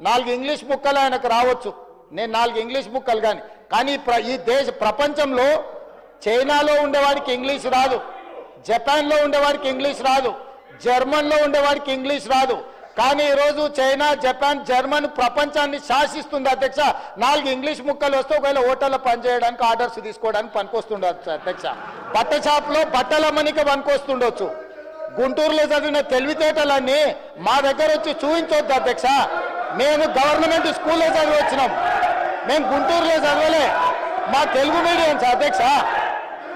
4 English ముక్కలు ఆయనకు రావచ్చు, నేను 4 ఇంగ్లీష్ ముక్కలు కానీ ఈ ప్రపంచంలో చైనాలో ఉండేవాడికి ఇంగ్లీష్ రాదు, జపాన్లో ఉండేవాడికి ఇంగ్లీష్ రాదు, జర్మన్లో ఉండేవాడికి ఇంగ్లీష్ రాదు. కానీ ఈరోజు చైనా, జపాన్, జర్మన్ ప్రపంచాన్ని శాసిస్తుంది అధ్యక్ష. 4 ఇంగ్లీష్ ముక్కలు వస్తే ఒకవేళ హోటల్లో పనిచేయడానికి, ఆర్డర్స్ తీసుకోవడానికి పనికొస్తుండొచ్చు అధ్యక్ష. బట్ట షాప్లో బట్టల అమ్మనికి పనికొస్తుండొచ్చు. గుంటూరులో చదివిన తెలివితేటలన్నీ మా దగ్గర వచ్చి చూపించొద్దు అధ్యక్ష. మేము గవర్నమెంట్ స్కూల్లో చదివి వచ్చినాం, మేము గుంటూరులో చదవలే. మా తెలుగు మీడియం అధ్యక్ష,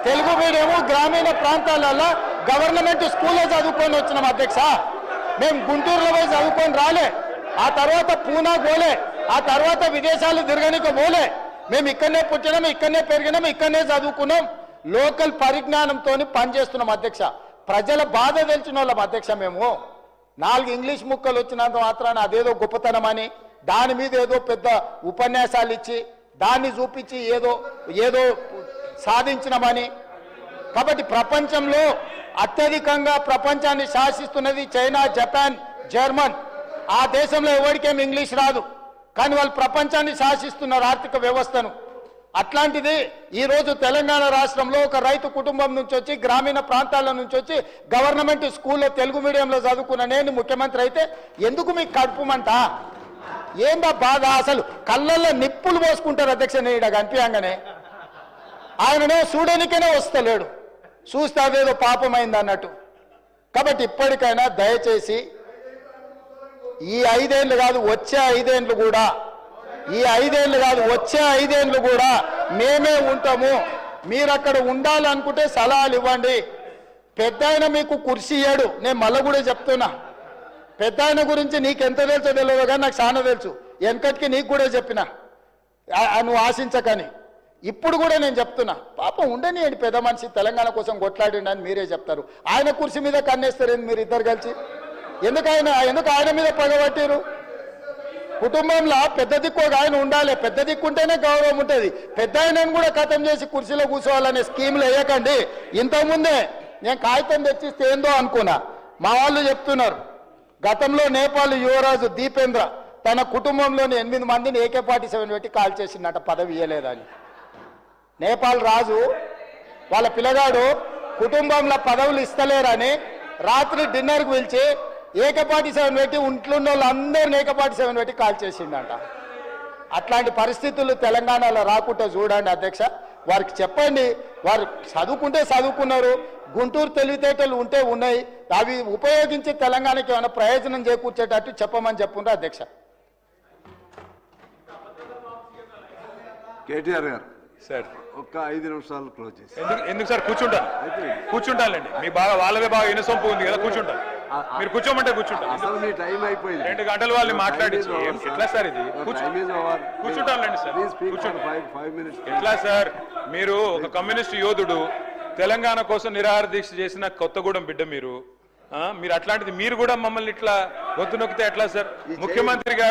తెలుగు మీడియము గ్రామీణ ప్రాంతాలలో గవర్నమెంట్ స్కూల్లో చదువుకొని వచ్చినాం అధ్యక్ష. మేము గుంటూరులో పోయి చదువుకొని రాలే, ఆ తర్వాత పూనా పోలే, ఆ తర్వాత విదేశాలు తిరగనికి పోలే. మేము ఇక్కడనే పుట్టినాం, ఇక్కడనే పెరిగినాం, ఇక్కడనే చదువుకున్నాం. లోకల్ పరిజ్ఞానంతో పనిచేస్తున్నాం అధ్యక్ష. ప్రజల బాధ తెలిసిన వాళ్ళం అధ్యక్ష. మేము 4 ఇంగ్లీష్ ముక్కలు వచ్చినంత మాత్రాన అదేదో గొప్పతనం అని దాని మీద ఏదో పెద్ద ఉపన్యాసాలు ఇచ్చి దాన్ని చూపించి ఏదో సాధించినమని. కాబట్టి ప్రపంచంలో అత్యధికంగా ప్రపంచాన్ని శాసిస్తున్నది చైనా, జపాన్, జర్మన్. ఆ దేశంలో ఎవరికేం ఇంగ్లీష్ రాదు, కానీ వాళ్ళు ప్రపంచాన్ని శాసిస్తున్నారు, ఆర్థిక వ్యవస్థను. అట్లాంటిది ఈరోజు తెలంగాణ రాష్ట్రంలో ఒక రైతు కుటుంబం నుంచి వచ్చి, గ్రామీణ ప్రాంతాల నుంచి వచ్చి గవర్నమెంట్ స్కూల్లో తెలుగు మీడియంలో చదువుకున్న నేను ముఖ్యమంత్రి అయితే ఎందుకు మీకు కడుపుమంట? ఏందా బాధ? అసలు కళ్ళల్లో నిప్పులు పోసుకుంటారు అధ్యక్ష. నేను కనిపించగానే ఆయననే చూడనికనే వస్తలేడు, చూస్తే అదేదో పాపమైంది అన్నట్టు. కాబట్టి ఇప్పటికైనా దయచేసి ఈ 5 ఏళ్ళు కాదు, వచ్చే 5 ఏళ్ళు కూడా, ఈ 5 ఏళ్ళు కాదు, వచ్చే 5 ఏళ్ళు కూడా మేమే ఉంటాము. మీరు అక్కడ ఉండాలనుకుంటే సలహాలు ఇవ్వండి. పెద్ద ఆయన మీకు కుర్చీ ఇయ్యాడు. నేను మళ్ళీ కూడా చెప్తున్నా, పెద్ద ఆయన గురించి నీకెంత తెలుసో తెలియదు కానీ నాకు చాలా తెలుసు. వెనకటికి నీకు కూడా చెప్పిన, నువ్వు ఆశించకని. ఇప్పుడు కూడా నేను చెప్తున్నా, పాపం ఉండనియండి, పెద్ద మనిషి తెలంగాణ కోసం కొట్లాడిండి అని మీరే చెప్తారు. ఆయన కుర్చీ మీద కన్నేస్తారేంది మీరు ఇద్దరు కలిసి? ఎందుకు ఆయన మీద పగబట్టారు? కుటుంబంలో పెద్ద దిక్కు ఒక ఆయన ఉండాలి, పెద్ద దిక్కు ఉంటేనే గౌరవం ఉంటుంది. పెద్ద ఆయనను కూడా ఖతం చేసి కుర్చీలో కూర్చోవాలనే స్కీమ్లు వేయకండి. ఇంతకుముందే నేను కాగితం తెచ్చిస్తే ఏందో అనుకున్నా, మా వాళ్ళు చెప్తున్నారు, గతంలో నేపాల్ యువరాజు దీపేంద్ర తన కుటుంబంలోని 8 మందిని AK-47 పెట్టి కాల్ చేసిందట, పదవి ఇవ్వలేదని. నేపాల్ రాజు వాళ్ళ పిల్లగాడు కుటుంబంలో పదవులు ఇస్తలేరని రాత్రి డిన్నర్కి పిలిచి AK-47 పెట్టి ఇంట్లో వాళ్ళందరినీ AK-47 పెట్టి కాల్ చేసిండట. అట్లాంటి పరిస్థితులు తెలంగాణలో రాకుండా చూడండి అధ్యక్ష. వారికి చెప్పండి, వారు చదువుకుంటే చదువుకున్నారు, గుంటూరు తెలివితేటలు ఉంటే ఉన్నాయి, అవి ఉపయోగించి తెలంగాణకి ఏమైనా ప్రయోజనం చేకూర్చేటట్టు చెప్పమని చెప్పుండ్రు అధ్యక్ష. కేటీఆర్ గారు సార్ ఒక్క 5 నిమిషాలు క్లోజ్ చేసి. ఎందుకు సార్? కూర్చుంటానండి. మీ వాళ్ళదే బాగా ఇనసొంపు ఉంది కదా, కూర్చుంటారు. మీరు కూర్చోమంటే కూర్చుంటారు. అసలు మీ టైం అయిపోయింది, 2 గంటలు వాళ్ళని మాట్లాడించి ఎట్లా సార్ ఇది? కూర్చుంటానండి సార్, ఎట్లా సార్? మీరు ఒక కమ్యూనిస్ట్ యోధుడు, తెలంగాణ కోసం నిరాహార దీక్ష చేసిన కొత్తగూడెం బిడ్డ మీరు అట్లాంటిది మీరు కూడా మమ్మల్ని ఇట్లా గొంతు నొక్కితే ఎట్లా సార్? ముఖ్యమంత్రి గారు